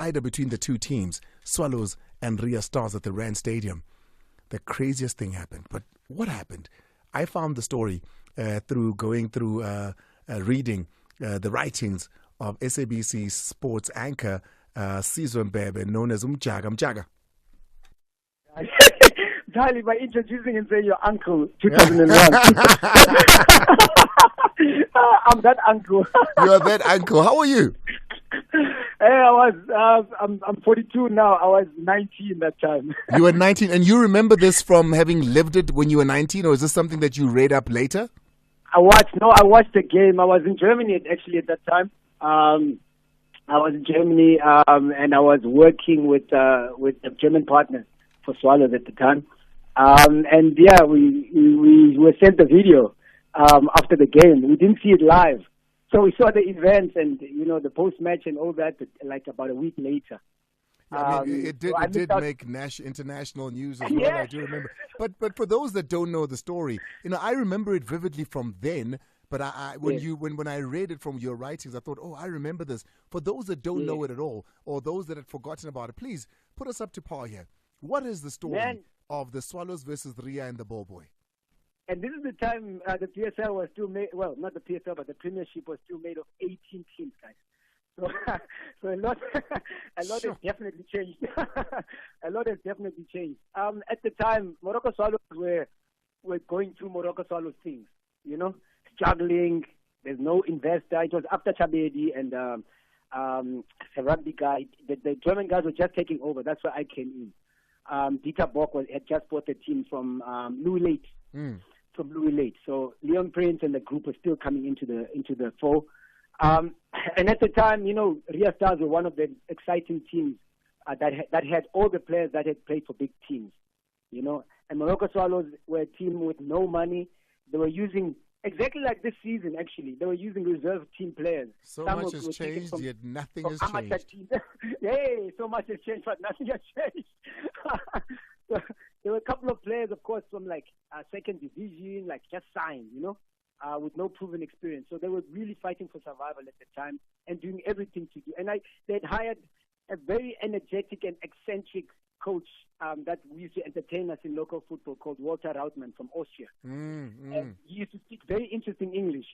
either between the two teams, Swallows and Ria Stars at the Rand Stadium. The craziest thing happened. But what happened? I found the story through reading the writings of SABC sports anchor Sizwe Mbebe, known as Mjaga. Charlie, by introducing and saying your uncle, 2001. I'm that uncle. You are that uncle. How are you? Hey, I'm 42 now. I was 19 that time. You were 19, and you remember this from having lived it when you were 19, or is this something that you read up later? I watched the game. I was in Germany actually at that time. I was in Germany, and I was working with a German partner for Swallows at the time. And yeah, we were sent the video after the game. We didn't see it live. So we saw the events and, the post-match and all that, like about a week later. I mean, it did make international news as well, yeah. I do remember. But for those that don't know the story, I remember it vividly from then. But when I read it from your writings, I thought, oh, I remember this. For those that don't know it at all, or those that had forgotten about it, please put us up to par here. What is the story of the Swallows versus Ria and the Ball Boy? And this is the time the PSL was still made, well, not the PSL, but the Premiership was still made of 18 teams, guys. So a lot has definitely changed. A lot has definitely changed. At the time, Morocco Swallows were going through Morocco Swallows things, struggling. There's no investor. It was after Chabedi and a rugby guy. The German guys were just taking over. That's where I came in. Dieter Bock had just bought the team from Louis Late. From Louis Late. So Leon Prince and the group were still coming into the fold. And at the time, Ria Stars were one of the exciting teams that had all the players that had played for big teams. And Morocco Swallows were a team with no money. They were using, exactly like this season, actually, they were using reserve team players. So much has changed, yet nothing has changed. Yay, so much has changed, but nothing has changed. So, there were a couple of players, of course, from second division, just signed, with no proven experience. So they were really fighting for survival at the time and doing everything to do. And they'd hired a very energetic and eccentric coach that used to entertain us in local football called Walter Rautmann from Austria. And he used to speak very interesting English,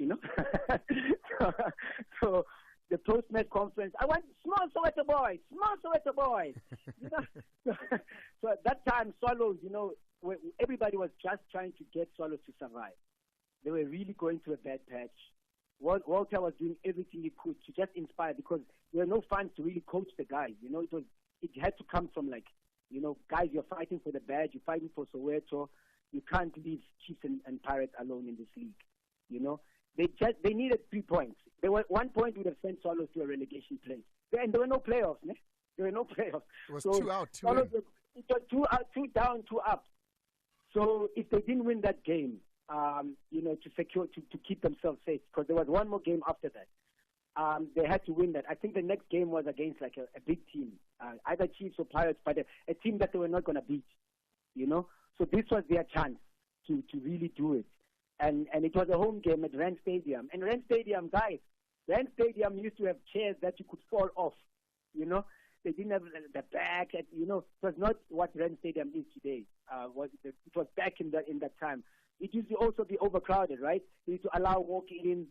So the post-match conference, I want small Soweto boys. So at that time, Swallows, everybody was just trying to get Swallows to survive. They were really going through a bad patch. Walter was doing everything he could to just inspire, because there were no funds to really coach the guys. It had to come from guys, you're fighting for the badge, you're fighting for Soweto. You can't leave Chiefs and Pirates alone in this league. They needed 3 points. There were 1 point would have sent Swallows to a relegation place. And there were no playoffs. There were no playoffs. It was 2 out, 2 in. It was 2 out, 2 down, 2 up. So if they didn't win that game, to secure, to keep themselves safe, because there was one more game after that. They had to win that. I think the next game was against a big team, either Chiefs or Pirates, but a team that they were not going to beat. So this was their chance to really do it. And it was a home game at Rand Stadium. And Rand Stadium, guys, Rand Stadium used to have chairs that you could fall off. They didn't have the back. It was not what Rand Stadium is today. It was back in that time. It used to also be overcrowded, right? You used to allow walk-in.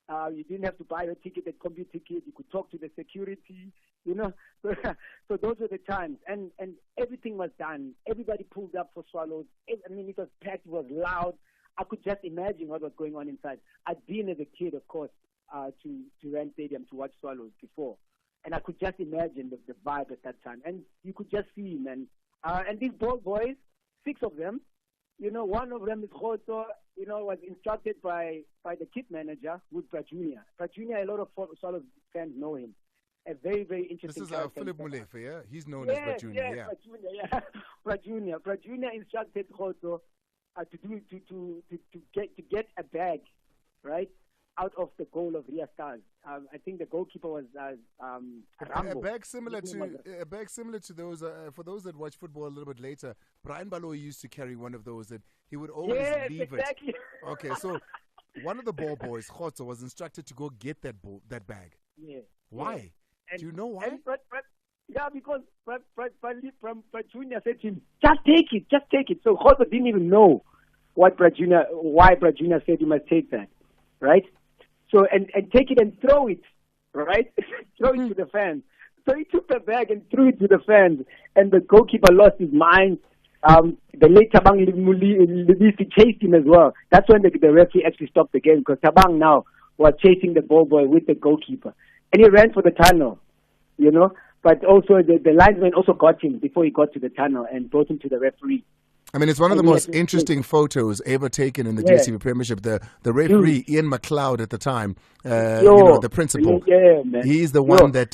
You didn't have to buy a ticket, a computer ticket. You could talk to the security, So those were the times. And everything was done. Everybody pulled up for Swallows. It was packed. It was loud. I could just imagine what was going on inside. I'd been as a kid, of course, to Rand Stadium to watch Swallows before. And I could just imagine the vibe at that time. And you could just see, man. And these Ball Boys, 6 of them, one of them is Khoto, was instructed by the kit manager, with Prajunia. Prajunia, a lot of Swallows fans know him. A very, very interesting This is Philip Molefe, yeah? He's known as Prajunia, yeah. Prajunia. Prajunia instructed Khoto to get a bag, right, out of the goal of Ria Stars. I think the goalkeeper was Rambo. A bag similar to those. For those that watch football a little bit later, Brian Baloyi used to carry one of those, and he would always leave it. Okay, so one of the Ball Boys, Khoto, was instructed to go get that bag. Yeah. Why? Yeah. Do you know why? Yeah, because Junior said to him, just take it. So Khoso didn't even know why Brad Junior said you must take that, right? So, and take it and throw it, right? Throw it to the fans. So he took the bag and threw it to the fans, and the goalkeeper lost his mind. The late Tabang Libisi chased him as well. That's when the referee actually stopped the game, because Tabang now was chasing the ball boy with the goalkeeper. And he ran for the tunnel, you know. But also the linesman also got him before he got to the tunnel and brought him to the referee. I mean, it's one of the most interesting photos ever taken in the JCB Premiership. The referee, Ian McLeod at the time, the principal, he's the one that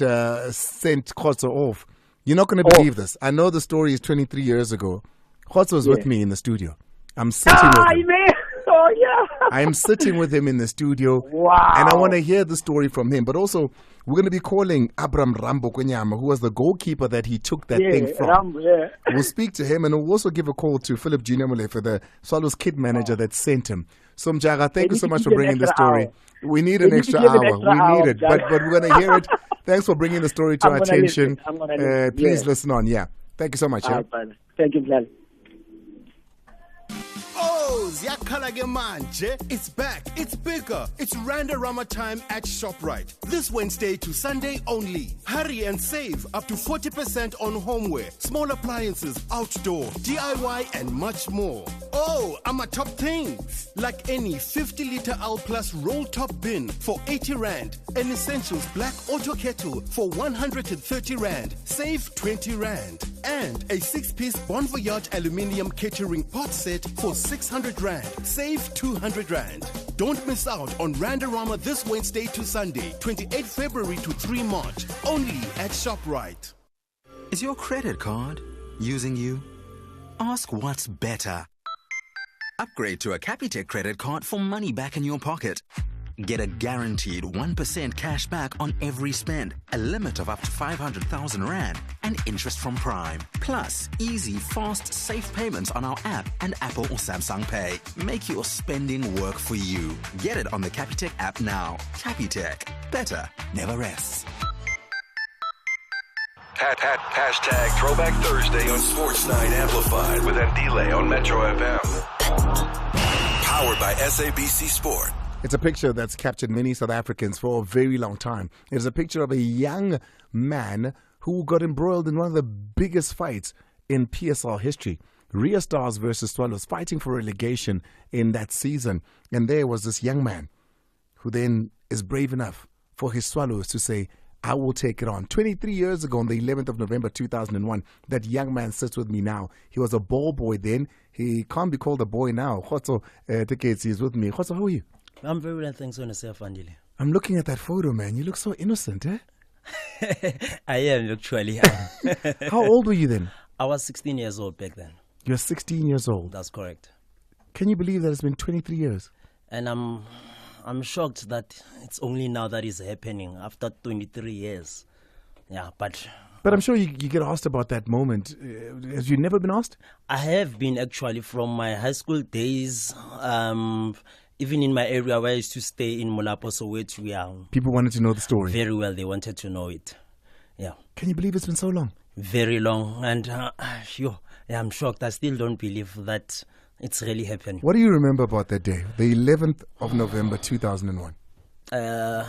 sent Khoso off. You're not going to believe this. I know the story is 23 years ago. Khoso was with me in the studio. I'm sitting with him. Oh, yeah. I am sitting with him in the studio. Wow. And I want to hear the story from him. But also, we're going to be calling Abram Rambo Kwenyama, who was the goalkeeper that he took that thing from. We'll speak to him, and we'll also give a call to Philip Junior Molefe, the Swallows kid manager that sent him. So, Mjaga, thank you so much for bringing the story. We need an extra hour. We need it, but we're going to hear it. Thanks for bringing the story to our attention. Please listen on. Yeah. Thank you so much. Thank you, Glenn. It's back, it's bigger. It's Randarama time at ShopRite. This Wednesday to Sunday only. Hurry and save up to 40% on homeware, small appliances, outdoor, DIY, and much more. Oh, I'm a top things. Like any 50-liter Al Plus roll top bin for 80 Rand. An Essentials Black Auto Kettle for 130 Rand. Save 20 Rand. And a 6-piece Bon Voyage aluminium catering pot set for 600 Rand. Save 200 Rand. Don't miss out on Randarama this Wednesday to Sunday, 28 February to 3 March. Only at ShopRite. Is your credit card using you? Ask what's better. Upgrade to a Capitec credit card for money back in your pocket. Get a guaranteed 1% cash back on every spend, a limit of up to 500,000 Rand, and interest from Prime. Plus, easy, fast, safe payments on our app and Apple or Samsung Pay. Make your spending work for you. Get it on the Capitec app now. Capitec. Better never rests. Hashtag Throwback Thursday on Sports Night Amplified with Ndile on Metro FM. Powered by SABC Sport. It's a picture that's captured many South Africans for a very long time. It's a picture of a young man who got embroiled in one of the biggest fights in PSL history. Ria Stars versus Swallows, fighting for relegation in that season. And there was this young man who then is brave enough for his Swallows to say, I will take it on. 23 years ago, on the 11th of November 2001, that young man sits with me now. He was a ball boy then. He can't be called a boy now. Khoso Teketsi is with me. Khoso, how are you? I'm very well, thanks on yourself, Andile. I'm looking at that photo, man. You look so innocent, eh? I am, actually. How old were you then? I was 16 years old back then. You're 16 years old? That's correct. Can you believe that it's been 23 years? And I'm shocked that it's only now that it's happening, after 23 years. Yeah, but I'm sure you get asked about that moment. Have you never been asked? I have been, actually, from my high school days. Even in my area where I used to stay in Molapo, Soweto, people wanted to know the story. Very well, they wanted to know it. Yeah. Can you believe it's been so long? Very long, and I'm shocked. I still don't believe that it's really happening. What do you remember about that day, the 11th of November 2001? I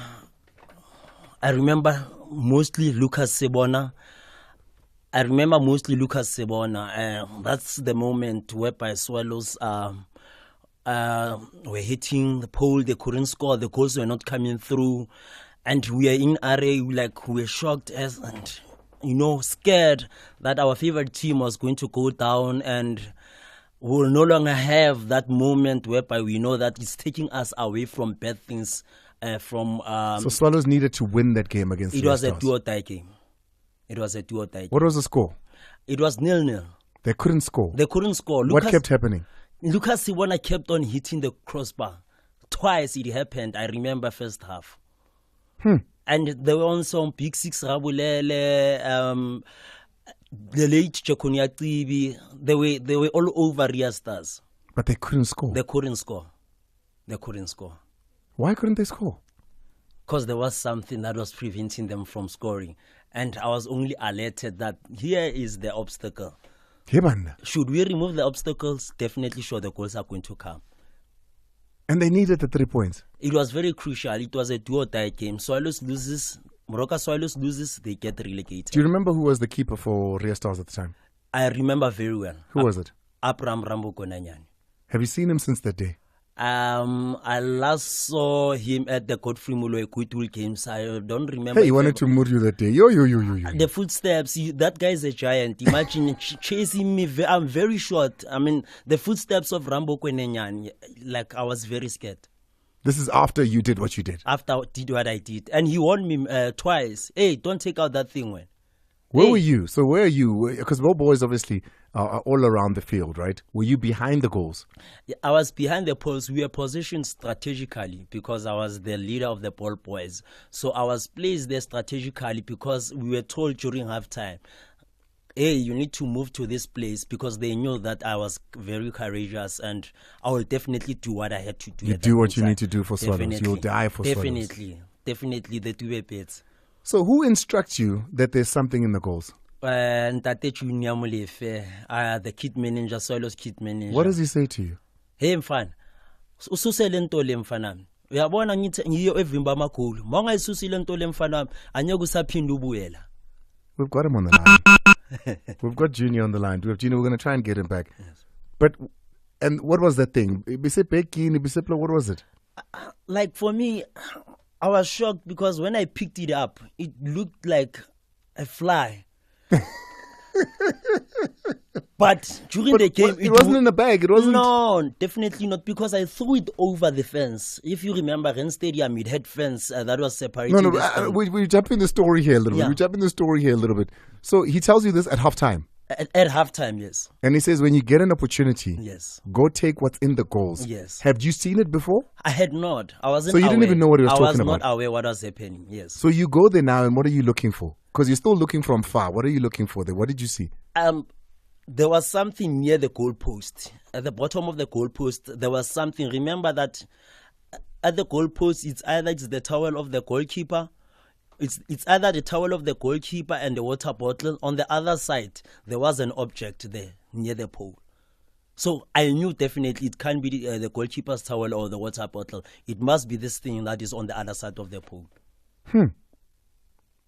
remember mostly Lucas Sebona. That's the moment whereby Swallows were hitting the pole. They couldn't score. The goals were not coming through, and we are in RA. We were shocked and scared that our favorite team was going to go down, and we will no longer have that moment whereby we know that it's taking us away from bad things. So Swallows needed to win that game against. It was a do-or-die game. What was the score? It was 0-0. They couldn't score. What kept happening? Lucas Sibona kept on hitting the crossbar. Twice it happened, I remember, first half. And there were also Big Six Rabulele, the late Jaconia Tibi. They were all over Ria Stars. But they couldn't score. They couldn't score. Why couldn't they score? Because there was something that was preventing them from scoring. and I was only alerted that here is the obstacle. Hebanda. Should we remove the obstacles? Definitely sure the goals are going to come. And they needed the 3 points. It was very crucial. It was a do-or-die game. Swallows loses, Moroka Swallows loses, they get relegated. Do you remember who was the keeper for Ria Stars at the time? I remember very well. Who was it? Abram Rambo Konanyani. Have you seen him since that day? I last saw him at the Godfrey Mulo Equatul games. I don't remember. Hey, he wanted to move you that day. Yo. The footsteps, that guy is a giant. Imagine chasing me. I'm very short. I mean, the footsteps of Rambo Kwenenyani, like I was very scared. This is after you did what you did? After I did what I did. And he warned me twice. Hey, don't take out that thing, man. Where were you? So where are you? Because ball boys obviously are all around the field, right? Were you behind the goals? Yeah, I was behind the post. We were positioned strategically because I was the leader of the ball boys. So I was placed there strategically because we were told during halftime, hey, you need to move to this place, because they knew that I was very courageous and I will definitely do what I had to do. You do what you need to do for Swallows. You'll die for Swallows. Definitely, the two bits. So who instructs you that there's something in the goals? Ntate Junior Molefe, the kit manager, Swallows kit manager. What does he say to you? Hey mfana, ususele ntole mfana. Uyabona ngiyo evimba amakhulu. Monga isusile ntole mfana, anyeke usaphinda ubuyela. We've got him on the line. We've got Junior on the line. We're going to try and get him back. Yes. But, and what was that thing? What was it? Like for me, I was shocked because when I picked it up, it looked like a fly. But during the game, it wasn't in the bag. It wasn't. No, definitely not, because I threw it over the fence. If you remember, Ren Stadium, it had fence that was separating. No, we're jumping the story here a little bit. We're jumping the story here a little bit. So he tells you this at halftime. At halftime, yes. And he says, when you get an opportunity, yes, go take what's in the goals. Yes. Have you seen it before? I had not. I wasn't. So you didn't even know what he was talking about. I was not aware what was happening. Yes. So you go there now, and what are you looking for? Because you're still looking from far. What are you looking for there? What did you see? There was something near the goalpost. At the bottom of the goalpost, there was something. Remember that at the goalpost, it's the towel of the goalkeeper. It's either the towel of the goalkeeper and the water bottle. On the other side, there was an object there near the pole. So I knew definitely it can't be the goalkeeper's towel or the water bottle. It must be this thing that is on the other side of the pole.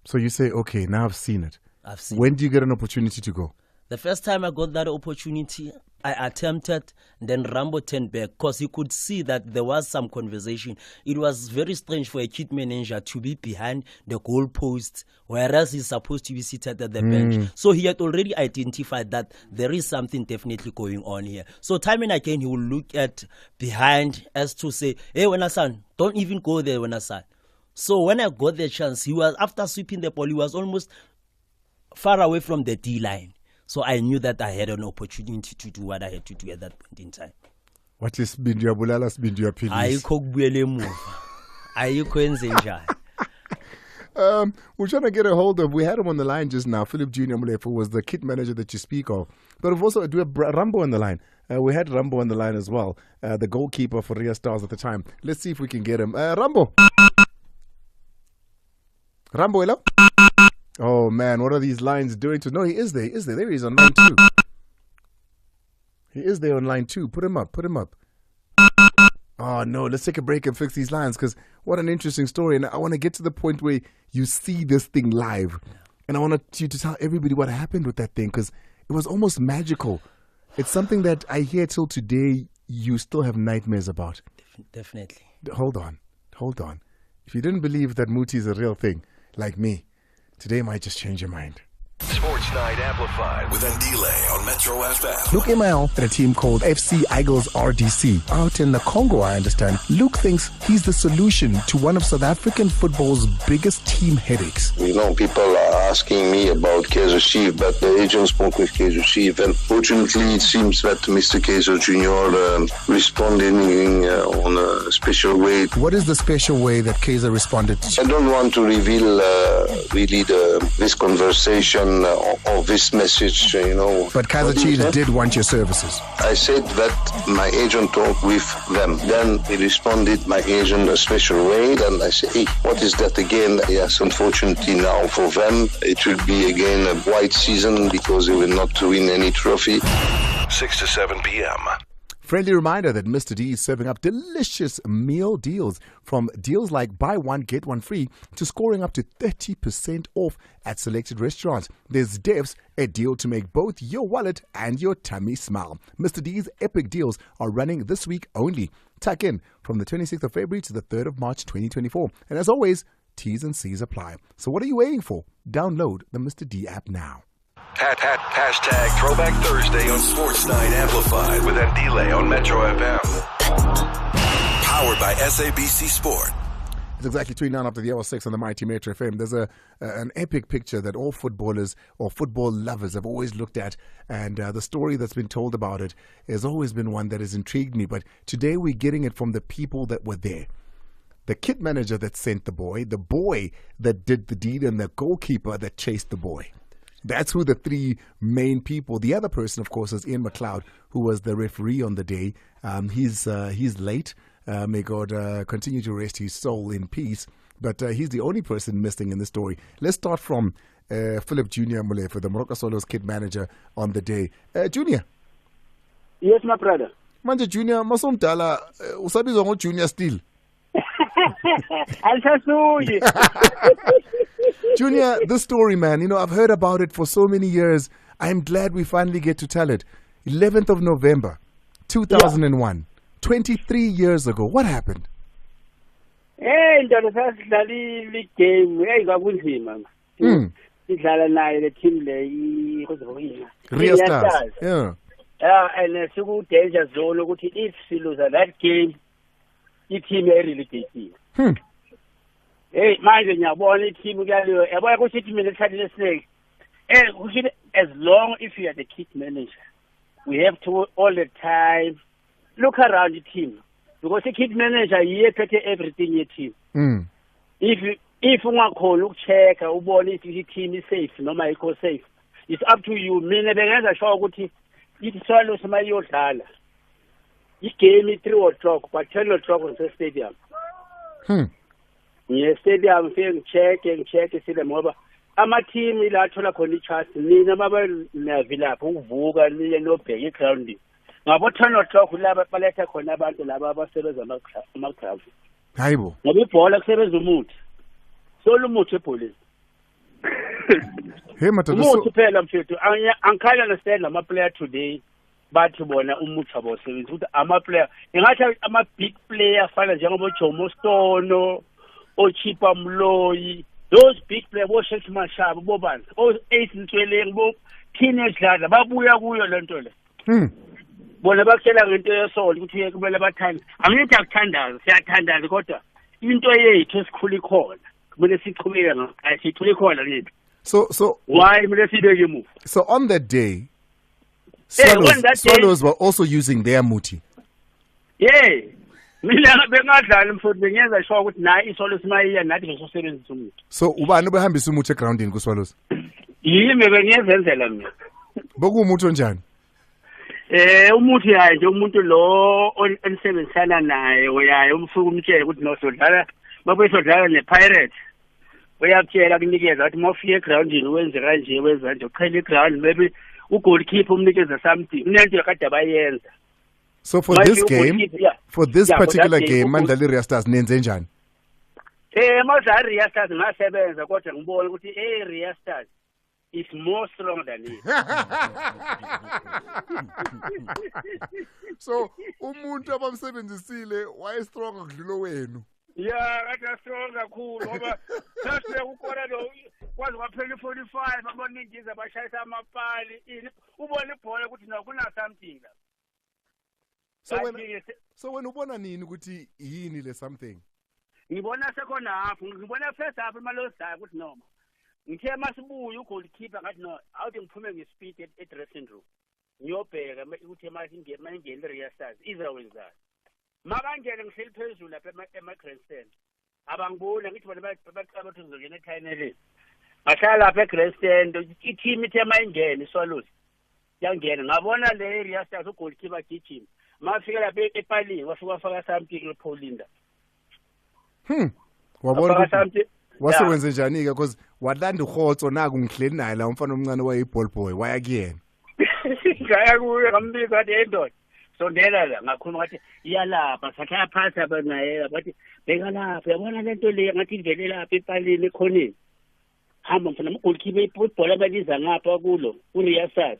So you say, okay, now I've seen it. I've seen When do you get an opportunity to go? The first time I got that opportunity, I attempted, then Rambo turned back because he could see that there was some conversation. It was very strange for a kit manager to be behind the goalpost, whereas he's supposed to be seated at the bench. So he had already identified that there is something definitely going on here. So time and again, he will look at behind as to say, hey, Wenasan, don't even go there, Wenasan. So when I got the chance, he was, after sweeping the ball, he was almost far away from the D-line. So I knew that I had an opportunity to do what I had to do at that point in time. What is Bindia Bulalas Bindia Pilis? Ayikho kubuyele emuva. Ayikho enze njani. We're trying to get a hold of, we had him on the line just now, Philip Junior Molefe was the kit manager that you speak of. But we've also, do we have Rambo on the line? We had Rambo on the line as well, the goalkeeper for Ria Stars at the time. Let's see if we can get him. Rambo, hello? Oh man, what are these lines doing to? No, he is there. There he is on line 2. He is there on line 2. Put him up. Oh no, let's take a break and fix these lines, because what an interesting story. And I want to get to the point where you see this thing live. And I want you to tell everybody what happened with that thing, because it was almost magical. It's something that I hear till today you still have nightmares about. Definitely. Hold on. If you didn't believe that Muti is a real thing, like me, today might just change your mind. Sports Night Amplified with Andile on Metro FM. Luke Emile at a team called FC Eagles RDC out in the Congo, I understand. Luke thinks he's the solution to one of South African football's biggest team headaches. You know, people are asking me about Kaizer Chiefs, but the agent spoke with Kaizer Chiefs, and fortunately it seems that Mr. Kaizer Jr. responded on a special way. What is the special way that Kaizer responded to? I don't want to reveal really this conversation of this message, But Kaizer Chiefs did want your services. I said that my agent talked with them. Then he responded, my agent, a special rate, and I said, hey, what is that again? Yes, unfortunately now for them, it will be again a white season because they will not win any trophy. 6 to 7 p.m. Friendly reminder that Mr. D is serving up delicious meal deals, from deals like buy one, get one free to scoring up to 30% off at selected restaurants. There's Devs, a deal to make both your wallet and your tummy smile. Mr. D's epic deals are running this week only. Tuck in from the 26th of February to the 3rd of March 2024. And as always, T's and C's apply. So what are you waiting for? Download the Mr. D app now. Hashtag Throwback Thursday on Sports 9 Amplified with Ndile on Metro FM. Powered by SABC Sport. It's exactly 29 after the hour 6 on the Mighty Metro FM. There's an epic picture that all footballers or football lovers have always looked at, and the story that's been told about it has always been one that has intrigued me. But today we're getting it from the people that were there. The kit manager that sent the boy that did the deed, and the goalkeeper that chased the boy. That's who the three main people. The other person, of course, is Ian McLeod, who was the referee on the day. He's late. May God continue to rest his soul in peace. But he's the only person missing in the story. Let's start from Philip Junior Molefe, the Morocco Solos kit manager on the day. Junior. Yes, my brother. Manje Junior, masomdala usabizwa ngo Junior still. Junior, this story, man, I've heard about it for so many years. I'm glad we finally get to tell it. 11th of November, 2001, 23 years ago. What happened? Hey, the game. Hey, kwakunzima. Sidlala naye le team le Ria Stars. Yeah. And siku danger zone ukuthi if we lose that game, the team relegate. Hey, manje ngiyabona i-team kuyaliwe. Yabona ukuthi i-team lesithathe lesine. As long if you are the kit manager, we have to all the time look around the team, because the kit manager yephethe everything ye-team. If ungakhona ukucheck ubone if the team is safe noma ayikho safe, it's up to you. Mina bengenza sure ukuthi isolo semayodlala igame 3 o'clock but 10 o'clock on the stadium. Stadium ngicheck sile ngoba ama-team ila athola khona i-chance. Nina baba navilapha ukuvuka niye nobheka i-ground ngabo 10 o'clock laba baletha khona abantu laba abasebenza ama-ground. Hayibo. Ngoba ibhola kusebenza umuthi. Solo umuthi ebholeni. Hey madoda, umuthi phela mfethu. Angikhala understand ama-player today bathi bona umuthi abawusebenzi ukuthi ama-player ingathi ama-big player afana njengoba Jomo Stono, Ochipa Mloyi, those big players, Sheikh Mashaba, Boban, Ace Ntweleng, teenage lads, babuya kuyo lento le. Bona bakutshela ngento yesol ukuthi kumele bathande. Angithi akuthandaza, siyathandaza kodwa into yethu esikhula ikhona. Kumele siqhubeke ngayo. Sikhula ikhona lethu. So why kumele sibeke emuva? So on that day, Swallows were also using their muti. Yeah. Mina bengadlala mfowethu bengenza sure ukuthi nayi isolo simayiya nathi ngisosebenzisa umuthi. So ubani obehambisa umuthi egroundini ku Swallows? Yimi bengiyezenzela mina. Bokumuthi onjani? Umuthi hayi nje umuntu lo onisebenzisana naye uyaye umfuka umtshela ukuthi nosodlala babesodlala nePirates. Uyakutshela kunikeza ukuthi mawufika egroundini wenze kanje wenza nje uqhela eground maybe ugoalkeeper umnikeza something. Kunento yakade abayenza. So for this game, particular game, Mandali Ria Stars nenze njani? Mandali Ria Stars ngasebenza kodwa ngibona ukuthi Ria Stars is more strong than it. So umuntu abamsebenzisile waye strong ukudlula wenu. Yeah, kade strong kakhulu ngoba sase ukona lo kwazi kwaphela 45 abaningiza bashayisa amapali ubona ibhola ukuthi nakuna something la. So when ubona nini ukuthi yini le something? Ngibona second half, ngibona first half imalosa ukuthi noma. Ngithe masibuye ugoalkeeper ngathi no, awuthi ngiphume ngespeed dressing room. Ngiyobheka ukuthi mangene Ria Stars izawenzani. Makangene ngihleli phezulu lapha ema grandstand. Abangibona ngithi bona baqaba ukuthi ngizongena ekhayeni le. ngahlala lapha eGrandstand i-team ithe mayingene iSwallows yangena ngabona le area stars ugoalkeeper gijima mafika lapha epalini wafika wafaka something ePaulinda wabona wasewenze njani ke because wadlanda ukhotso naku ngihleli naye la umfana omncane wayeball boy waya kuyena ngaya kuye ngambiza athi endoda sondela la ngakhuluma ngathi iyalapha sathaya phansi abanaye bathi bheka lapha yabona lento le ngathi ivele lapha epalini ekhoneni hamba mfana ugoalkeeper ibhola abaliza ngapha kulo kuriyasas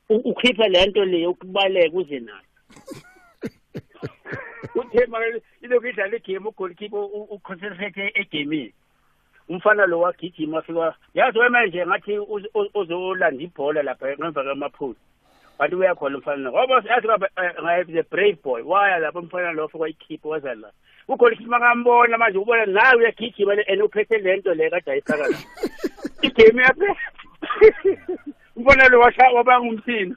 ukhipha lento le ukubaleka uze nayo uthema ilokhu idlala igame ugoalkeeper uconcentrate egamini umfana lo wagijima afika yazi manje ngathi uzolanda ibhola lapha ngemva kwamaphula bathi uyakhona umfana ngoba yazi ngaye the brave boy waya lapha umfana lo ofika ikhipha waza la ugoalkeeper ngambona manje ubona nawe uyagijima and uphethe lento le kade ayifaka la igame yapha ubona lo waba ngumsindi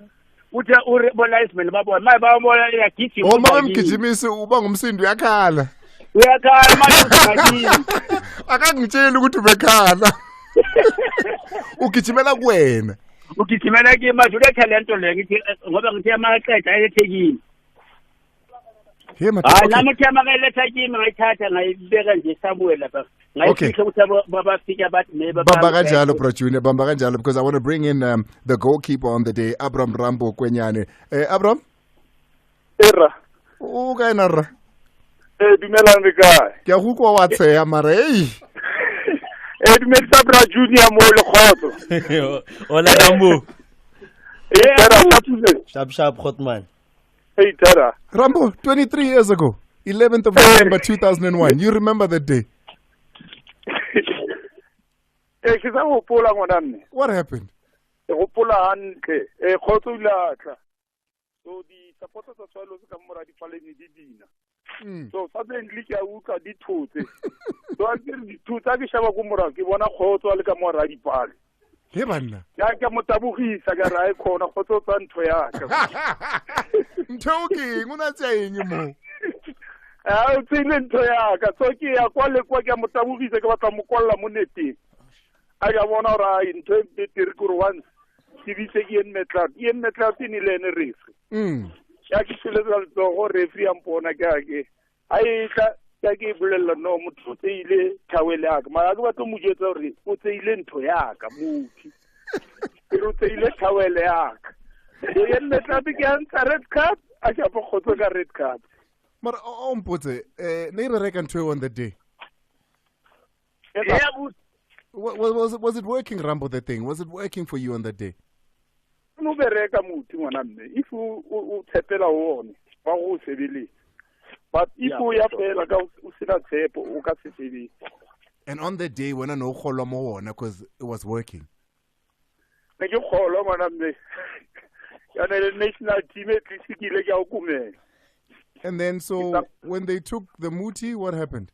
uthi ubona isibene babona maye bayabona iyagijima uma umgijimisi uba ngumsindi uyakhala manje akangitsheli ukuthi ubekhala ugijimela kuwena ugijimela kimi manje ulethalento le ngithi ngoba ngithi amaqeda ayethekini hayi nami uthi amakeletha kimi ngayithatha ngayibeka nje Samuel lapha ngayifihla ukuthi babafika abathi bamba kanjalo bro Junior bamba kanjalo because I want to bring in the goalkeeper on the day Abram Rambo Kwenyane Abram era ukainara dumelang re kae ke a go kwa wa tseya mara dumelisa bra Junior mo le khotso hola Rambo sharp Khotman hey Tara Rambo 23 years ago 11th of November 2001 you remember that day ke sa go pola ngwana mme what happened go pola hantle khotso ilatla so di supporters of Swallows ka mora di paleni di dina so suddenly ke a utlwa di thotse so a ke di thotsa ke shaba go mora ke bona khotso le ka mora di pale he banna ya ke motabogisa ka ra e khona khotso tsa ntho ya ka nthoki nguna tsayeng mo o tsile ntho ya ka so ke ya kwa le kwa ke motabogisa ke batla mo kwalla mo neteng a ga bona ra ntho e tiri go once ke bitse ke en metla tini le ne refe ya ke tsile tsa go refe ya mpona ke ake ai tla ya ke bulela no motho tseile thawele aka mara ke batlo mo jetsa hore o tseile ntho ya ka muthi o tseile thawele aka en metla ke anta red card a ja po khotso ka red card mara o mpotse ne re reka ntho on the day was it working Rambo the thing was it working for you on that day no bereka muthi ngwana mme if u tshepela wona ba go sebele but if ya fela ka o sina tshepo o ka se sebele and on that day when I no kholwa mo wona because it was working ne ke kholwa ngwana mme ya ne national team e tlisikile ke a ukumela and then so when they took the muti what happened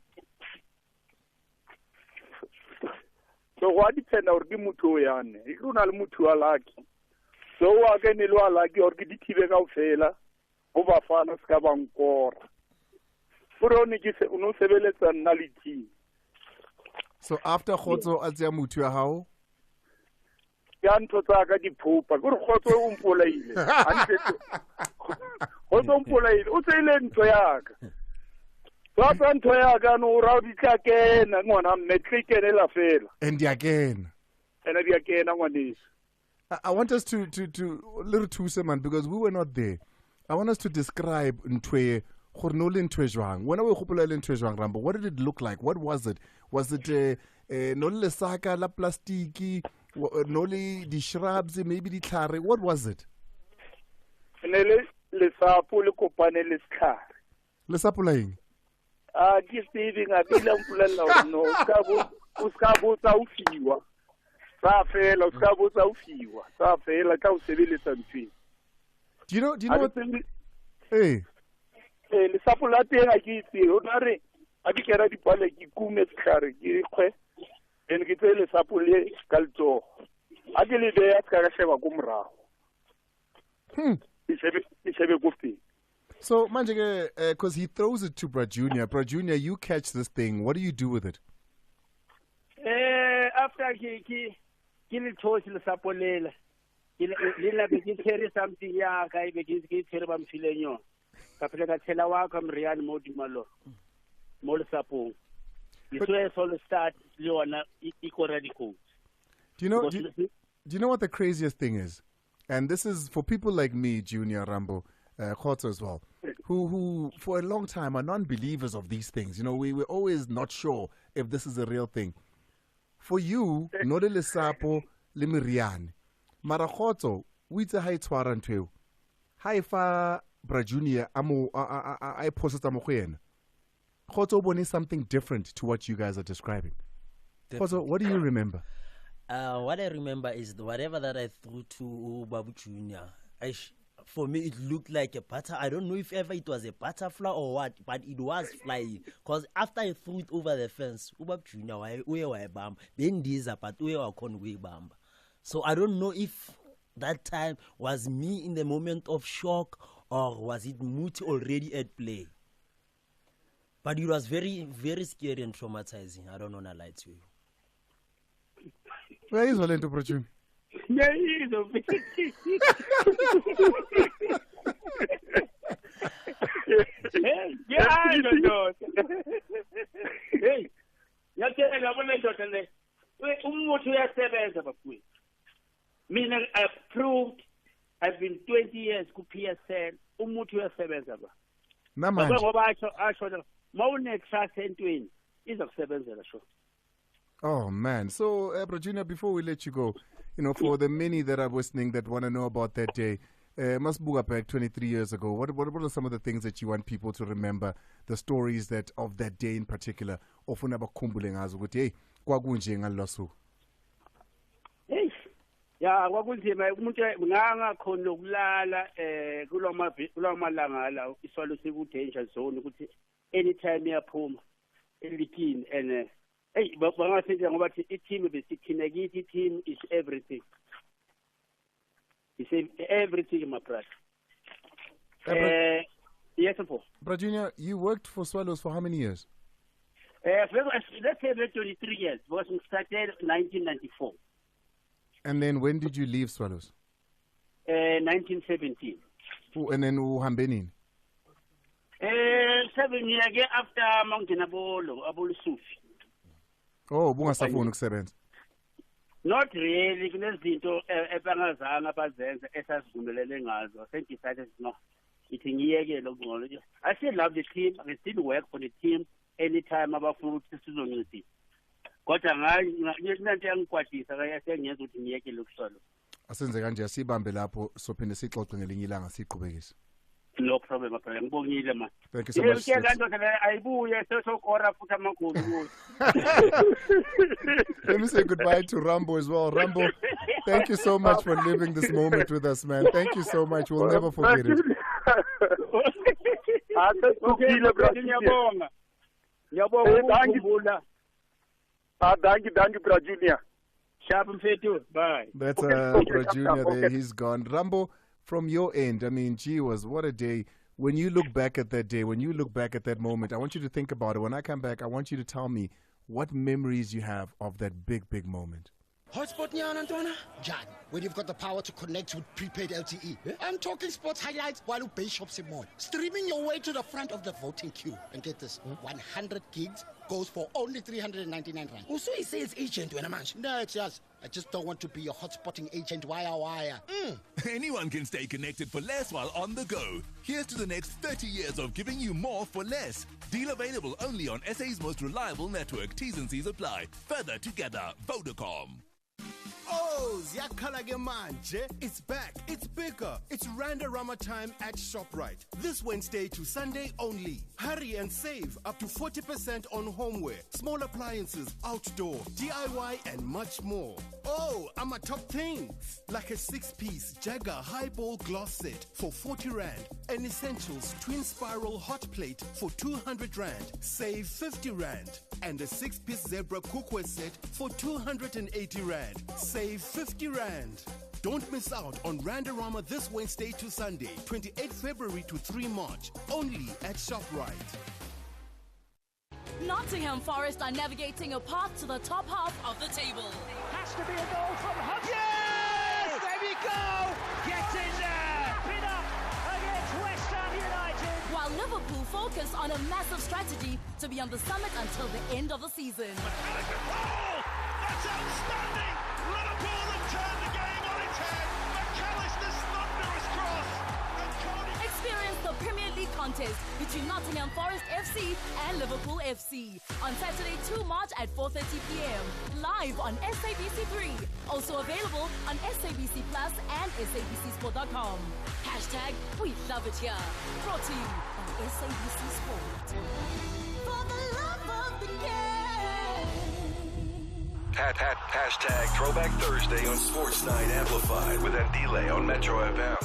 so what depend or ke mutho yane e ke una le mutho wa lucky so wa ke ne lwa lucky or ke dithibe ka ofela go ba fana ska ba nkora furoni ke se uno sebeletsa nna le team so after khotso a tsia mutho ya hao ya ntho tsa ka diphopa gore khotso o mpolaile khotso mpolaile o tseile ntho ya ka Papa Antoya no rowdy kena ngwana metrikene la fela. And again. And again ngwanis. I want us to little too man because we were not there. I want us to describe Ntwe Khornole Ntwe Jwang. When we gopola le Ntwe Jwang Rambo, what did it look like? What was it? Was it no le saka la plastiki, no le shrubs, maybe the tlhare? What was it? Le sapo le kopane le tlhare. Le sapo la eng? Ke tsebe nga bila mpulela no o ska botsa o fiwa sa fela o ska botsa o fiwa sa fela ka o sebeletsa ntwe. Do you know what hey le sapo la teng a ke itse o na re a di kera di pale ke kume tshare ke kgwe en ke tse le sapo le ka ltso a ke le be ya ka sheba go morago Ishebe go pele. So, Manjige, because he throws it to Bra Junior. Bra Junior, you catch this thing. What do you do with it? after ki le thosi le sapolela le la be ke carry something ya ka be ke carry ba mfileng yo ka phela ka tshela wa ka mrian mo dimalo mo le sapong so le start le ona already cool. Do you know what the craziest thing is? And this is for people like me, Junior, Rambo, Khotso as well, who for a long time are non-believers of these things. You know, we were always not sure if this is a real thing. For you, Node le sapo le miriane. Mara Khotso, we tse hai tshwara ntweo. Hai fa bra Junior amo I process amo khwena. Khotso bone something different to what you guys are describing. Khotso, what do you remember? What I remember is whatever that I threw to Babu Junior. For me, it looked like a butter. I don't know if ever it was a butterfly or what, but it was flying. Because after I threw it over the fence, Babu Junior, we were bam. Then these are but we were conway bam. So I don't know if that time was me in the moment of shock or was it Muti already at play. But it was very, very scary and traumatizing. I don't want to lie to you. Where is Valento Prochun? Yeah, he's a yeah, I don't know. Hey, you're telling me meaning I've proved I've been 20 years ku PSL umuthi uyasebenza ba. Namanje. Ngoba asho mawune trust entweni izokusebenzela sho. Oh man. So Junior, before we let you go, you know, for the many that are listening that want to know about that day, Masbuga back 23 years ago, what are some of the things that you want people to remember, the stories that of that day in particular, ofuna bakhumbule ngazo ukuthi hey kwakunje ngalosu. Hey. Ya kwakunzima umuntu ngangakhona ukulala kulama malanga la iswalo siku danger zone ukuthi anytime iyaphuma elikini and hey bangasenza ngoba i team besikhina kithi team is everything. It's everything my brother. Yes sir. But Junior, you worked for Swallows for how many years? Let's say 23 years because we started 1994. And then when did you leave Swallows? 1917. And then uhambe 7 years again after Mountain Abolo Sufi. Oh, bungasafuni ukusebenza. Not really. Kunezinto ebangazanga bazenza esasivumelene ngazo. I decided no. I still love the team. I still work for the team anytime abafuna ukuthi sizoncedisa. Kodwa nginanto yangikwatisa kayasengenza ukuthi ngiyeke lokusolo. Asenze kanje asibambe lapho sophinde sixoxe ngelinye ilanga siqhubekise. No problem brother. Ngibongile man. Thank you so much. Let me say goodbye to Rambo as well. Rambo, thank you so much for living this moment with us, man. Thank you so much. We'll never forget it. Thank you, Bra Junior. Bye. That's Bra Junior there. He's gone. Rambo, from your end, I mean, gee whiz, what a day. When you look back at that day, when you look back at that moment, I want you to think about it. When I come back, I want you to tell me what memories you have of that big, big moment. Hotspot Nyan Antona? John, when you've got the power to connect with prepaid LTE. I'm talking sports highlights while you pay shops in more. Streaming your way to the front of the voting queue. And get this, 100 gigs goes for only 399 rand. Also a sales agent when I mention. No, it's just, I just don't want to be a hotspotting agent wire. Anyone can stay connected for less while on the go. Here's to the next 30 years of giving you more for less. Deal available only on SA's most reliable network. T's and C's apply. Further together, Vodacom. Oh, Ziyakalage manje. It's back. It's bigger. It's Rama time at ShopRite. This Wednesday to Sunday only. Hurry and save up to 40% on homeware, small appliances, outdoor, DIY, and much more. Oh, I'm a top things. Like a 6-piece Jagger highball glass set for 40 Rand. An Essentials twin spiral hot plate for 200 Rand. Save 50 Rand. And a 6-piece zebra cookware set for 280 Rand. Save 50 Rand. Don't miss out on Randorama this Wednesday to Sunday, 28 February to 3 March, only at ShopRite. Nottingham Forest are navigating a path to the top half of the table. Has to be a goal from Hudson. Yes! There we go! Get in there! Pin up against West Ham United. While Liverpool focus on a massive strategy to be on the summit until the end of the season. Oh! That's outstanding! Liverpool have turned the game on its head. McAllister's thunderous cross. Experience the Premier League contest between Nottingham Forest FC and Liverpool FC on Saturday 2 March at 4:30 p.m. live on SABC3. Also available on SABC Plus and SABCSport.com. Hashtag We Love It Here. Brought to you by SABC Sport. For the love of the game. Hashtag Throwback Thursday on Sports Night Amplified with Ndile on Metro FM.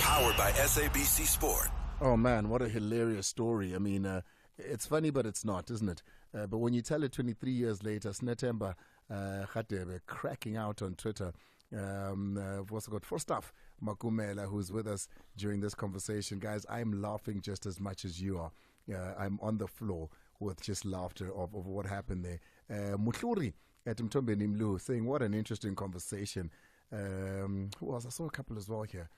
Powered by SABC Sport. Oh man, what a hilarious story. I mean, it's funny, but it's not, isn't it? But when you tell it 23 years later, Snetemba Khatebe cracking out on Twitter. We've also got Forstaff Makumela, who's with us during this conversation. Guys, I'm laughing just as much as you are. I'm on the floor with just laughter of what happened there. Mutluri at Mtombe Nimlu saying, what an interesting conversation. Who else? I saw a couple as well here.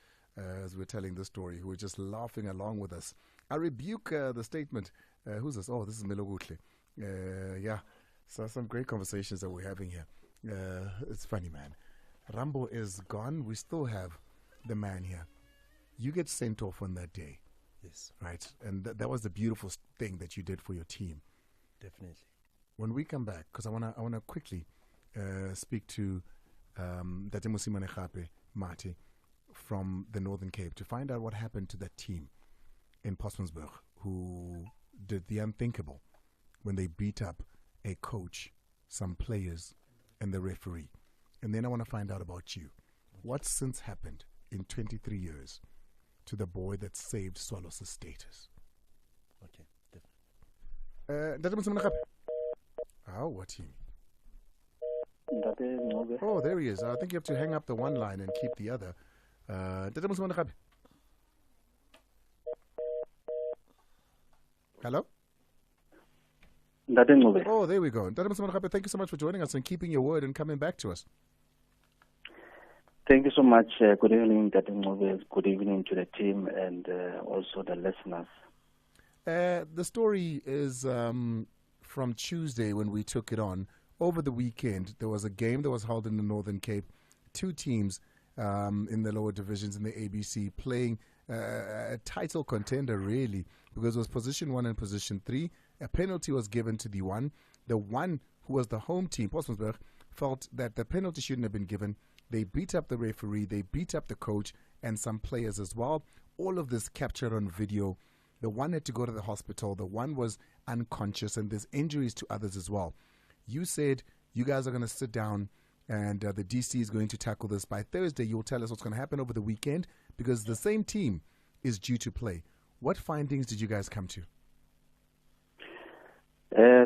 As we're telling this story, who are just laughing along with us. I rebuke the statement. Who's this? Oh, this is Melogutli. Yeah, so some great conversations that we're having here. It's funny, man. Rambo is gone. We still have the man here. You get sent off on that day. Yes. Right? And that was the beautiful thing that you did for your team. Definitely. When we come back, because I wanna quickly speak to Tate Musimane Khape Mati from the Northern Cape to find out what happened to that team in Postmansburg who did the unthinkable when they beat up a coach, some players, and the referee. And then I want to find out about you. What's since happened in 23 years to the boy that saved Swallows' status? Okay, definitely. Oh, what team? Oh, there he is. I think you have to hang up the one line and keep the other. Hello? Oh, there we go. Thank you so much for joining us and keeping your word and coming back to us. Thank you so much. Good evening, good evening to the team and also the listeners. The story is from Tuesday when we took it on. Over the weekend, there was a game that was held in the Northern Cape. Two teams in the lower divisions in the ABC playing a title contender, really, because it was position 1 and position 3. A penalty was given to the one. The one who was the home team, Postmansburg, felt that the penalty shouldn't have been given. They beat up the referee, they beat up the coach and some players as well. All of this captured on video. The one had to go to the hospital. The one was unconscious, and there's injuries to others as well. You said you guys are going to sit down and the DC is going to tackle this. By Thursday, you'll tell us what's going to happen over the weekend because the same team is due to play. What findings did you guys come to?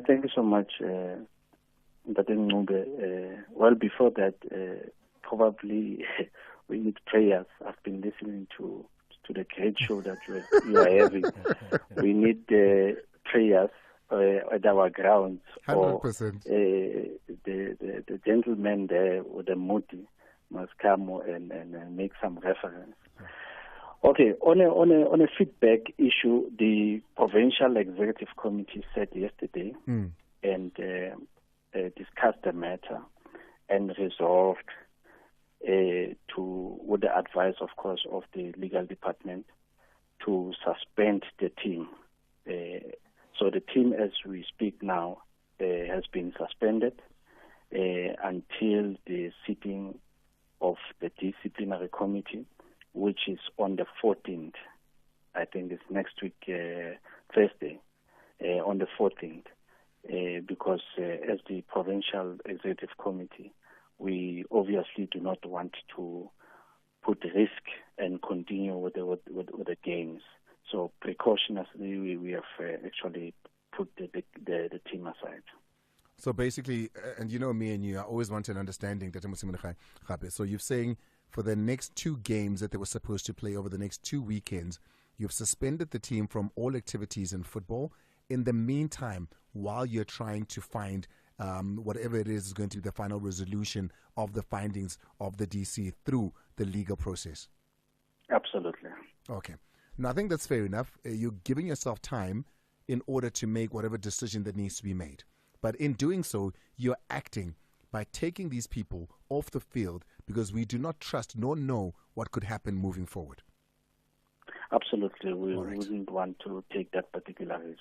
Thank you so much, well, before that, probably we need prayers. I've been listening to the great show that you are having. We need prayers at our grounds. 100%. The gentleman there with the Moti must come and make some reference. Okay, on a feedback issue, the Provincial Executive Committee said yesterday and discussed the matter and resolved with the advice, of course, of the legal department to suspend the team. So the team, as we speak now, has been suspended until the sitting of the disciplinary committee, which is on the 14th. I think it's next week, Thursday, on the 14th, because as the Provincial Executive Committee, we obviously do not want to put risk and continue with the games. So precautionally, we have actually put the team aside. So basically, and you know me and you, I always want an understanding. So you're saying for the next 2 games that they were supposed to play over the next 2 weekends, you've suspended the team from all activities in football, in the meantime, while you're trying to find whatever it is going to be the final resolution of the findings of the DC through the legal process? Absolutely. Okay. Now, I think that's fair enough. You're giving yourself time in order to make whatever decision that needs to be made. But in doing so, you're acting by taking these people off the field because we do not trust nor know what could happen moving forward. Absolutely. We wouldn't want to take that particular risk.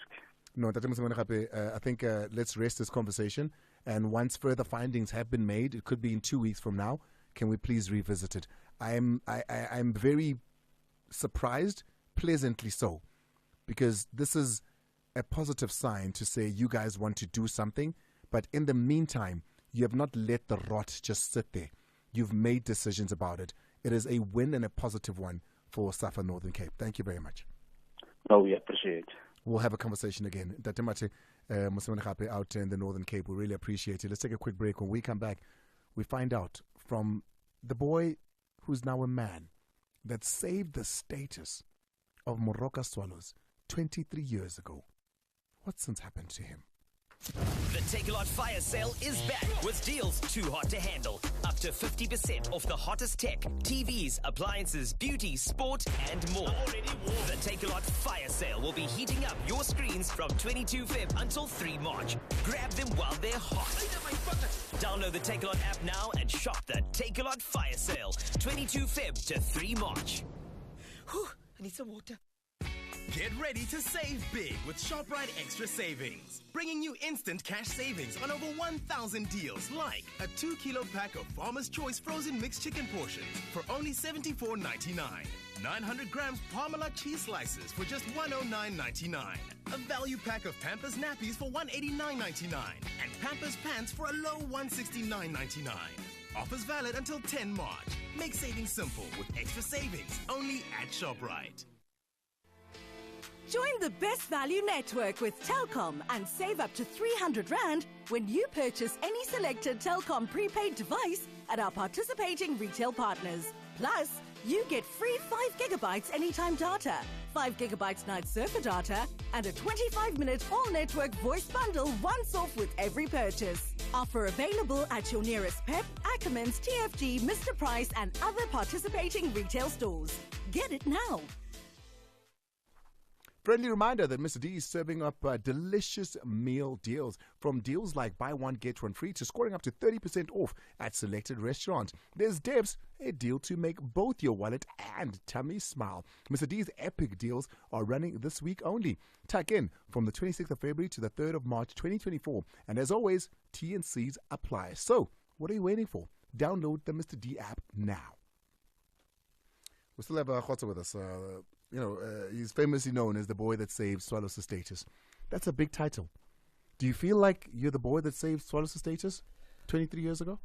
No, I think let's rest this conversation. And once further findings have been made, it could be in 2 weeks from now, can we please revisit it? I'm very surprised, pleasantly so, because this is a positive sign to say you guys want to do something, but in the meantime, you have not let the rot just sit there. You've made decisions about it. It is a win and a positive one for SAFA Northern Cape. Thank you very much. No, we appreciate it. We'll have a conversation again. Out in the Northern Cape, we really appreciate it. Let's take a quick break. When we come back, we find out from the boy who's now a man that saved the status of Moroka Swallows 23 years ago. What's since happened to him? The Take-A-Lot Fire Sale is back with deals too hot to handle. Up to 50% off the hottest tech, TVs, appliances, beauty, sport, and more. The Take-A-Lot Fire Sale will be heating up your screens from 22 Feb until 3 March. Grab them while they're hot. Download the Take-A-Lot app now and shop the Take-A-Lot Fire Sale. 22 Feb to 3 March. Whew, I need some water. Get ready to save big with ShopRite Extra Savings, bringing you instant cash savings on over 1,000 deals like a 2-kilo pack of Farmer's Choice frozen mixed chicken portions for only $74.99, 900 grams Parmalat cheese slices for just $109.99, a value pack of Pampers nappies for $189.99, and Pampers pants for a low $169.99. Offers valid until 10 March. Make saving simple with extra savings only at ShopRite. Join the best value network with Telkom and save up to 300 Rand when you purchase any selected Telkom prepaid device at our participating retail partners. Plus, you get free 5 gigabytes anytime data, 5 gigabytes night surfer data, and a 25-minute all-network voice bundle once off with every purchase. Offer available at your nearest PEP, Ackermans, TFG, Mr. Price, and other participating retail stores. Get it now. Friendly reminder that Mr. D is serving up delicious meal deals, from deals like buy one, get one free to scoring up to 30% off at selected restaurants. There's Debs, a deal to make both your wallet and tummy smile. Mr. D's epic deals are running this week only. Tuck in from the 26th of February to the 3rd of March 2024. And as always, T&Cs apply. So, what are you waiting for? Download the Mr. D app now. We still have Khotsa with us. He's famously known as the boy that saved Swallows' status. That's a big title. Do you feel like you're the boy that saved Swallows' status 23 years ago?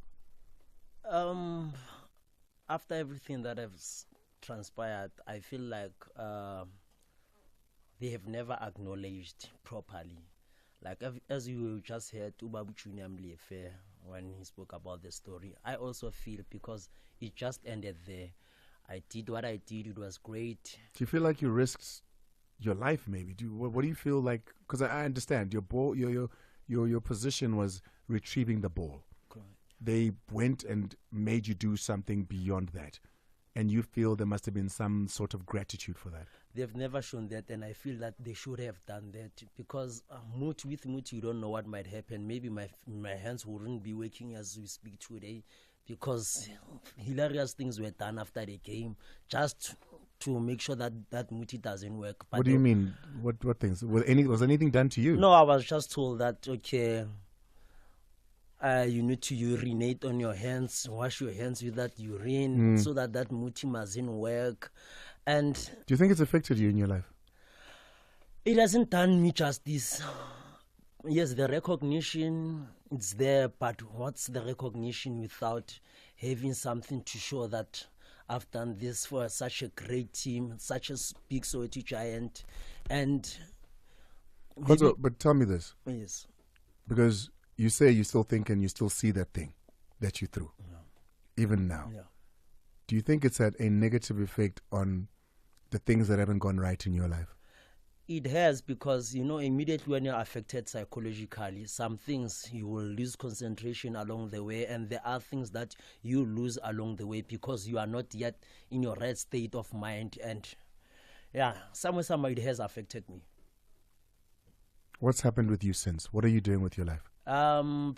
After everything that has transpired, I feel like they have never acknowledged properly. Like, as you just heard, Ubabu Chunyamli Affair, when he spoke about the story, I also feel because it just ended there. I did what I did. It was great. Do you feel like you risked your life? Maybe. What do you feel like? Because I understand your position was retrieving the ball. Correct. They went and made you do something beyond that, and you feel there must have been some sort of gratitude for that. They've never shown that, and I feel that they should have done that because with Muti, you don't know what might happen. Maybe my hands wouldn't be working as we speak today. Because hilarious things were done after the game just to make sure that Muti doesn't work. But what do you mean? What things? Was anything done to you? No, I was just told that, okay, you need to urinate on your hands, wash your hands with that urine so that Muti mustn't work. And do you think it's affected you in your life? It hasn't done me justice. Yes, the recognition, it's there, but what's the recognition without having something to show that I've done this for such a great team, such a big Soweto giant, and... But tell me this. Yes. Because you say you still think and you still see that thing that you threw, even now. Yeah. Do you think it's had a negative effect on the things that haven't gone right in your life? It has, because, immediately when you're affected psychologically, some things you will lose concentration along the way, and there are things that you lose along the way because you are not yet in your right state of mind. And somewhere it has affected me. What's happened with you since? What are you doing with your life? Well,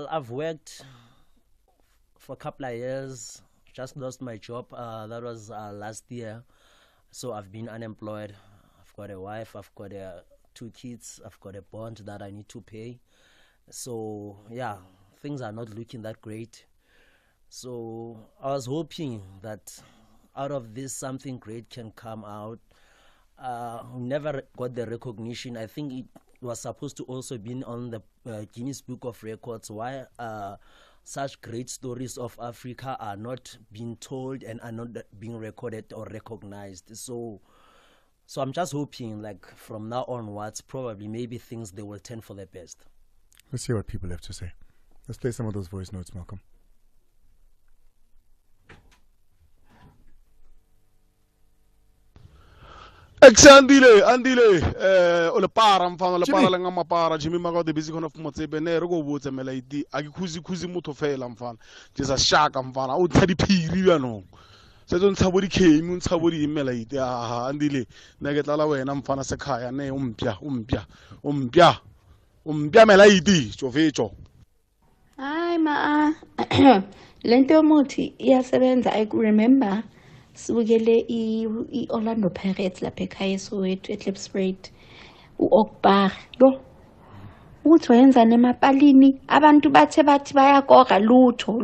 I've worked for a couple of years, just lost my job. That was last year. So I've been unemployed. I've got a wife, I've got 2 kids, I've got a bond that I need to pay. So, things are not looking that great. So I was hoping that out of this something great can come out. Never got the recognition. I think it was supposed to also be on the Guinness Book of Records. Why such great stories of Africa are not being told and are not being recorded or recognized. So I'm just hoping, like, from now onwards, probably maybe things, they will turn for the best. Let's hear what people have to say. Let's play some of those voice notes, Malcolm. Andile, ole para mfana le para lenga mapara Jimmy Mago de busy of motsebe ne re go botse melaiti a khuzi motho fela mfana just a shaka mfana o tshadi phiri bano se don't tshabodi khemi tshabodi melaiti andile ne ke tlala wena mfana sekhaya ne umpya melaiti tshofetso. Hayi ma lento yomuthi iyasebenza. I remember sibukele i-Orlando Pirates lapha ekhaya eSoweto eKlipspruit u-Okbar lo ukuthi wayenza nemapalini abantu bathi bayakoka lutho.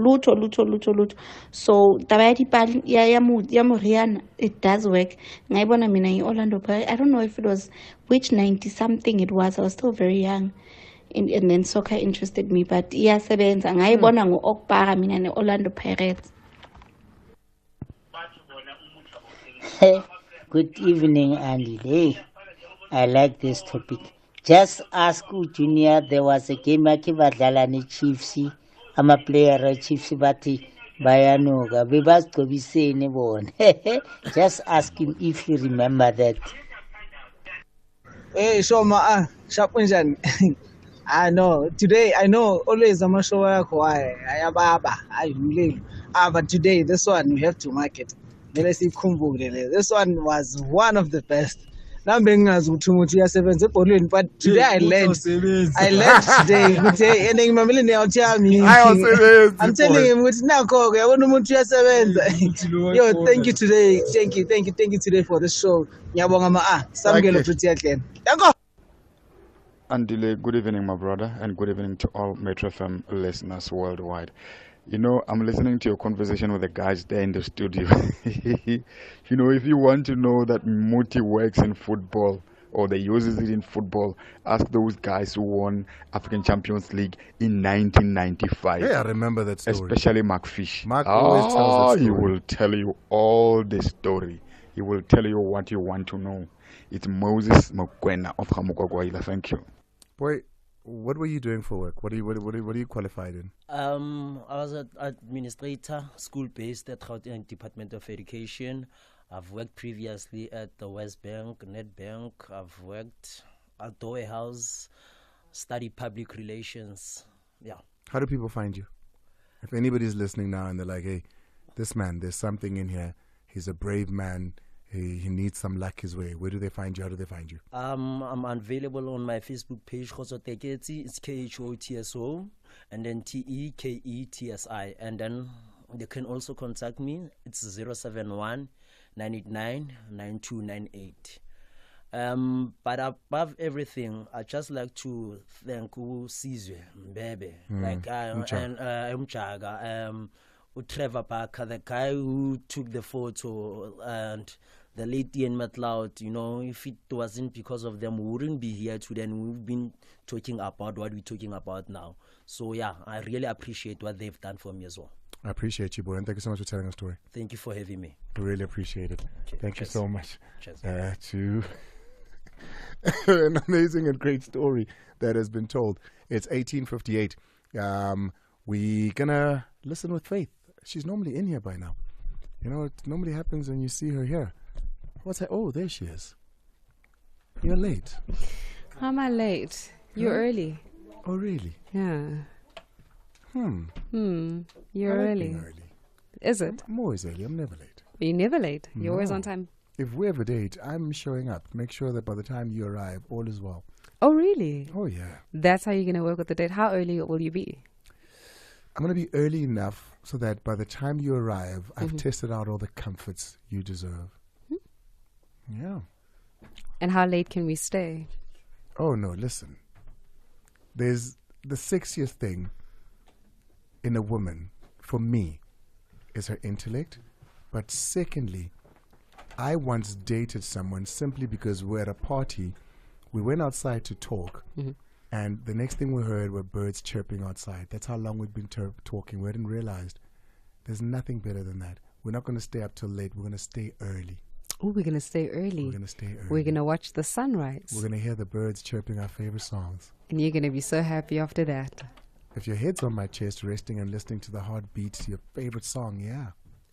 So taba ya dipali ya Moriana, it does work. Ngayibona mina i-Orlando Pirates. I don't know if it was which 90 something it was. I was still very young. And then soccer interested me, but iyasebenza. Ngayibona ngo-Okbar mina ne-Orlando Pirates. Good evening, Andy. Hey, I like this topic. Just ask Junior, there was a game Akivadala ni Chiefs. I'm a player of Chiefs, but Bayanoga. Just ask him if he remember that. Hey, Shoma, Shapunjan. I know. Today, I know always I'm a show quiet. I am Baba. I believe. But today, this one we have to mark it. This one was one of the best. But today I learned today. I'm telling him yo, thank you today. Thank you today for the show. Andile, good evening, my brother, and good evening to all Metro FM listeners worldwide. I'm listening to your conversation with the guys there in the studio. If you want to know that Muti works in football or they uses it in football, ask those guys who won African Champions League in 1995. Yeah, I remember that story. Especially Mark Fish. Mark always tells that story. He will tell you all the story. He will tell you what you want to know. It's Moses Mokwena of Hamukwakwahila. Thank you. Boy, what were you doing for work? What are you qualified in? I was an administrator, school-based at Gauteng Department of Education. I've worked previously at the West Bank, Nedbank. I've worked at Doe House, studied public relations. Yeah. How do people find you? If anybody's listening now and they're like, hey, this man, there's something in here. He's a brave man. He needs some luck his way. Where do they find you? How do they find you? I'm available on my Facebook page, Khoso Teketsi. It's KHOTSO and then TEKETSI. And then they can also contact me. It's 071-989-9298. But above everything, I just like to thank Sizwe Mbebe, Trevor Parker, the guy who took the photo, and the late Ian McLeod. If it wasn't because of them, we wouldn't be here today, and we've been talking about what we're talking about now. So yeah, I really appreciate what they've done for me as well. I appreciate you, boy, and thank you so much for telling our story. Thank you for having me. I really appreciate it. Okay, thank you so much. Cheers. To an amazing and great story that has been told. It's 18:58. We're gonna listen with Faith. She's normally in here by now. It normally happens when you see her here. What's that? Oh, there she is. You're late. How am I late? You're early. Oh, really? Yeah. You're I like early. being early. Is it? I'm always early. I'm never late. You're never late. You're always No. on time. If we have a date, I'm showing up. Make sure that by the time you arrive, all is well. Oh, really? Oh, yeah. That's how you're going to work with the date. How early will you be? I'm going to be early enough so that by the time you arrive, I've Mhm. tested out all the comforts you deserve. Yeah. And how late can we stay? Oh, no, listen. There's the sexiest thing in a woman, for me, is her intellect. But secondly, I once dated someone simply because we were at a party. We went outside to talk. And the next thing we heard were birds chirping outside. That's how long we'd been talking. We hadn't realized there's nothing better than that. We're not going to stay up till late. We're going to stay early. Oh, we're going to stay early. We're going to stay early. We're going to watch the sunrise. We're going to hear the birds chirping our favorite songs. And you're going to be so happy after that. If your head's on my chest, resting and listening to the heartbeat to your favorite song, yeah.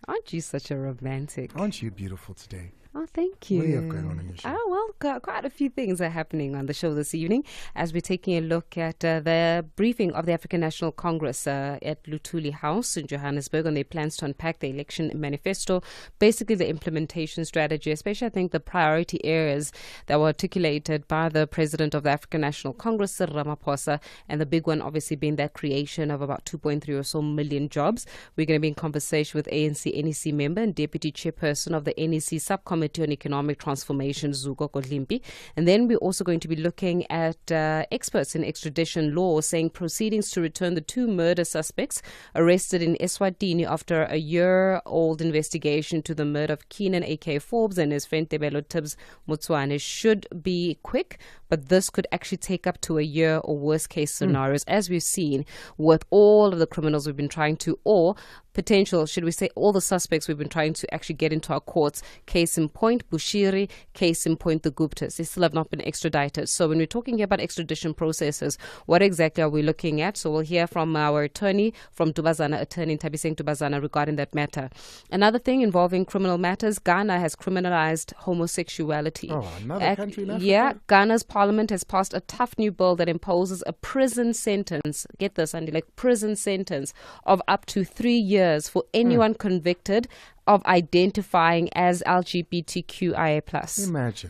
Aren't you such a romantic? Aren't you beautiful today? Oh, thank you. What do you have going on in your show? Oh, well, quite a few things are happening on the show this evening as we're taking a look at the briefing of the African National Congress at Luthuli House in Johannesburg on their plans to unpack the election manifesto, basically the implementation strategy, especially I think the priority areas that were articulated by the President of the African National Congress, Cyril Ramaphosa, and the big one obviously being that creation of about 2.3 or so million jobs. We're going to be in conversation with ANC-NEC member and Deputy Chairperson of the NEC Subcommittee on Economic Transformation, Zuko Kodlimpi. And then we're also going to be looking at experts in extradition law saying proceedings to return the 2 murder suspects arrested in Eswatini after a year-old investigation to the murder of Keenan A.K. Forbes and his friend Tebelo Tibbs Mutswane should be quick, but this could actually take up to a year or worst-case scenarios, as we've seen with all of the criminals we've been trying to, or potential, should we say, all the suspects we've been trying to actually get into our courts. Case in point, Bushiri. Case in point, the Guptas. They still have not been extradited. So when we're talking about extradition processes, what exactly are we looking at? So we'll hear from our attorney, from Dubazana, attorney Tabiseng Dubazana, regarding that matter. Another thing involving criminal matters, Ghana has criminalized homosexuality. Oh, another country in Africa? Yeah, Ghana's parliament has passed a tough new bill that imposes a prison sentence, get this, Andy, like prison sentence of up to 3 years for anyone convicted of identifying as LGBTQIA+.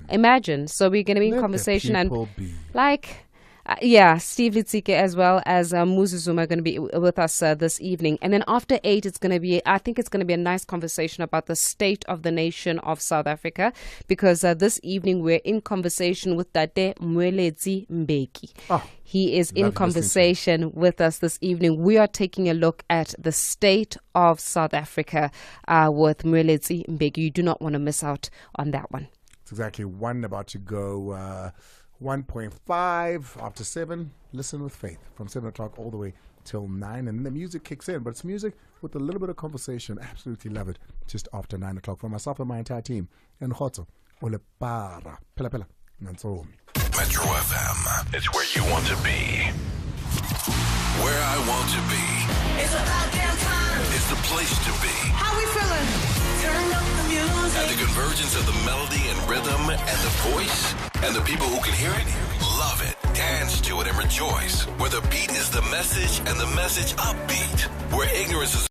Imagine. So we're going to be in conversation and Steve Litsike as well as Muzi Zuma are going to be with us this evening. And then after 8, it's going to be, I think it's going to be a nice conversation about the state of the nation of South Africa, because this evening we're in conversation with Tate Mweletsi Mbeki. He is in conversation with us this evening. We are taking a look at the state of South Africa with Mweletsi Mbeki. You do not want to miss out on that one. It's exactly 1 about to go. 1.5 after 7. Listen with faith from 7 o'clock all the way till 9, and then the music kicks in. But it's music with a little bit of conversation. Absolutely love it. Just after 9 o'clock from myself and my entire team. And Khotso Ole Para Pela Pela Nanso. Metro FM. It's where you want to be. Where I want to be. It's about damn time. It's the place to be. How we feeling? Turn up the music. At the convergence of the melody and rhythm and the voice, and the people who can hear it, love it, dance to it, and rejoice. Where the beat is the message and the message upbeat. Where ignorance is